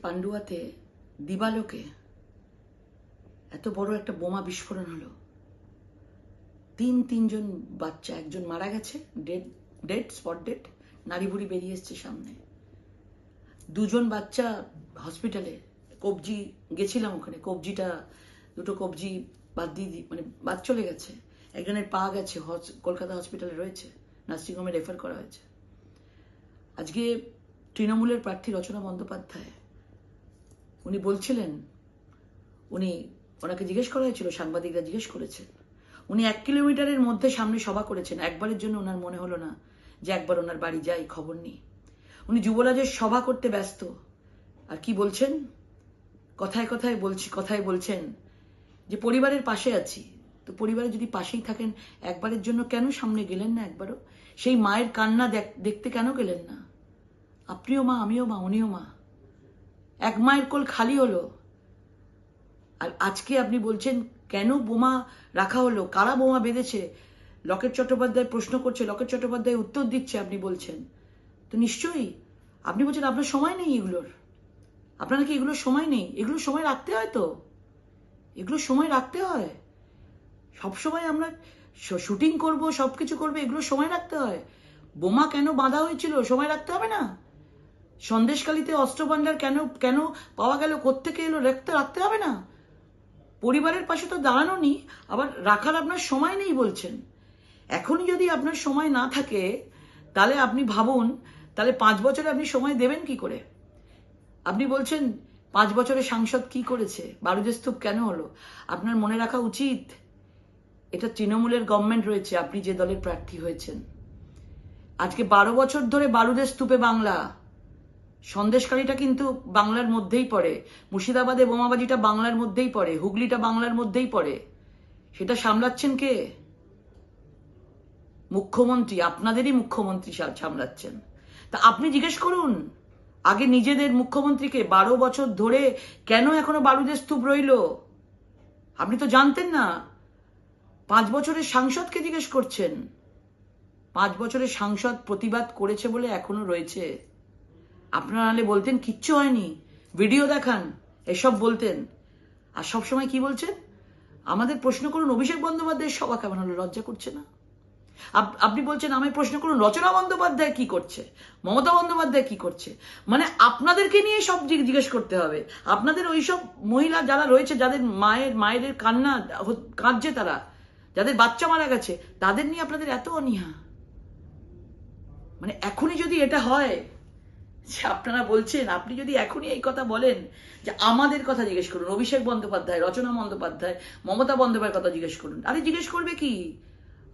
পান্ডুয়াতে দিবালোকে এত বড় একটা বোমা বিস্ফোরণ হলো। তিনজন বাচ্চা, একজন মারা গেছে, ডেড স্পট ডেড, নাড়ি ভুড়ি বেরিয়ে এসছে সামনে। দুজন বাচ্চা হসপিটালে, কবজি গেছিলাম ওখানে, কবজিটা দুটো কবজি বাদ দিয়ে মানে বাদ চলে গেছে। একজনের পা গেছে, কলকাতা হসপিটালে রয়েছে, নার্সিংহোমে রেফার করা হয়েছে। আজকে তৃণমূলের প্রার্থী রচনা বন্দ্যোপাধ্যায় উনি বলছিলেন, ওনাকে জিজ্ঞেস করা হয়েছিল, সাংবাদিকরা জিজ্ঞেস করেছেন, উনি 1 কিলোমিটারের মধ্যে সামনে সভা করেছেন। একবারের জন্য ওনার মনে হলো না যে একবার ওনার বাড়ি যাই, খবর নিই। উনি যুবরাজের সভা করতে ব্যস্ত। আর কি বলছেন? কথায় বলছেন যে পরিবারের পাশে আছি। তো পরিবারের যদি পাশেই থাকেন, একবারের জন্য কেন সামনে গেলেন না? একবারও সেই মায়ের কান্না দেখতে কেন গেলেন না? আপনিও মা, আমিও মা, উনিও মা, এক মায়ের কোল খালি হলো। আর আজকে আপনি বলছেন কেন বোমা রাখা হলো, কারা বোমা বেঁধেছে? লকেট চট্টোপাধ্যায় প্রশ্ন করছে, লকেট চট্টোপাধ্যায় উত্তর দিচ্ছে, আপনি বলছেন। তো নিশ্চয়ই আপনি বলছেন আপনার সময় নেই এগুলোর। আপনার নাকি এগুলোর সময় নেই। এগুলোর সময় রাখতে হয় তো, এগুলোর সময় রাখতে হয়। সবসময় আমরা শুটিং করব, সবকিছু করবো, এগুলোর সময় রাখতে হয়। বোমা কেন বাঁধা হয়েছিল সময় রাখতে হবে না? সন্দেশখালীতে অস্ত্রভান্ডার কেন পাওয়া গেল, কোত্থেকে এলো, রাখতে হবে না? পরিবারের পাশে তো দাঁড়ানো নি, আবার রাখার আপনার সময় নেই বলছেন। এখনই যদি আপনার সময় না থাকে, তাহলে আপনি ভাবুন, তাহলে 5 বছরে আপনি সময় দেবেন কি করে? আপনি বলছেন 5 বছরে সাংসদ কি করেছে, বারুদের স্তূপ কেন হলো? আপনার মনে রাখা উচিত এটা তৃণমূলের গভর্নমেন্ট রয়েছে, আপনি যে দলের প্রার্থী হয়েছেন। আজকে 12 বছর ধরে বারুদের স্তূপে বাংলা। সন্দেশকারীটা কিন্তু বাংলার মধ্যেই পড়ে, মুর্শিদাবাদে বোমাবাজিটা বাংলার মধ্যেই পড়ে, হুগলিটা বাংলার মধ্যেই পড়ে। সেটা সামলাচ্ছেন কে? মুখ্যমন্ত্রী, আপনাদেরই মুখ্যমন্ত্রী সামলাচ্ছেন। তা আপনি জিজ্ঞেস করুন আগে নিজেদের মুখ্যমন্ত্রীকে, 12 বছর ধরে কেন এখনো বারুদের স্তূপ রইল? আপনি তো জানতেন না। 5 বছরের সাংসদকে জিজ্ঞেস করছেন। 5 বছরের সাংসদ প্রতিবাদ করেছে বলে এখনো রয়েছে। আপনারা নাহলে বলতেন কিচ্ছু হয়নি, ভিডিও দেখান, এসব বলতেন। আর সবসময় কি বলছেন? আমাদের প্রশ্ন করুন অভিষেক বন্দ্যোপাধ্যায়ের সভা কেমন হলো, লজ্জা করছে না? আপনি বলছেন আমায় প্রশ্ন করুন রচনা বন্দ্যোপাধ্যায় কি করছে, মমতা বন্দ্যোপাধ্যায় কি করছে। মানে আপনাদেরকে নিয়ে সব জিজ্ঞেস করতে হবে। আপনাদের ওইসব মহিলা যারা রয়েছে, যাদের মায়ের কান্না কাঁদছে, তারা যাদের বাচ্চা মারা গেছে, তাদের নিয়ে আপনাদের এত অনীহা। মানে এখনই যদি এটা হয় যে আপনারা বলছেন, আপনি যদি এখনই এই কথা বলেন যে আমাদের কথা জিজ্ঞেস করুন, অভিষেক বন্দ্যোপাধ্যায়, রচনা বন্দ্যোপাধ্যায়, মমতা বন্দ্যোপাধ্যায়ের কথা জিজ্ঞেস করুন, আরে জিজ্ঞেস করবে কি?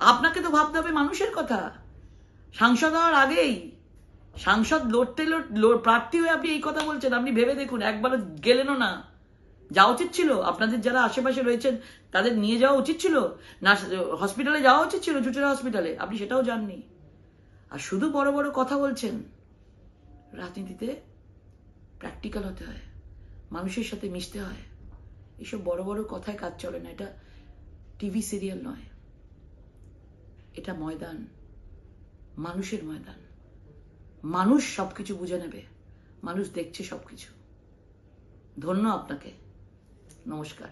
আপনাকে তো ভাবতে হবে মানুষের কথা। সাংসদ হওয়ার আগেই, সাংসদ প্রার্থী হয়ে আপনি এই কথা বলছেন। আপনি ভেবে দেখুন, একবারও গেলেনও না। যাওয়া উচিত ছিল, আপনাদের যারা আশেপাশে রয়েছেন তাদের নিয়ে যাওয়া উচিত ছিল, না হসপিটালে যাওয়া উচিত ছিল, চুচুড়া হসপিটালে, আপনি সেটাও যাননি। আর শুধু বড় বড় কথা বলছেন। রাজনীতিতে প্র্যাকটিক্যাল হতে হয়, মানুষের সাথে মিশতে হয়। এইসব বড় বড় কথায় কাজ চলে না। এটা টিভি সিরিয়াল নয়, এটা ময়দান, মানুষের ময়দান। মানুষ সবকিছু বুঝে নেবে, মানুষ দেখছে সবকিছু। ধন্য আপনাকে, নমস্কার।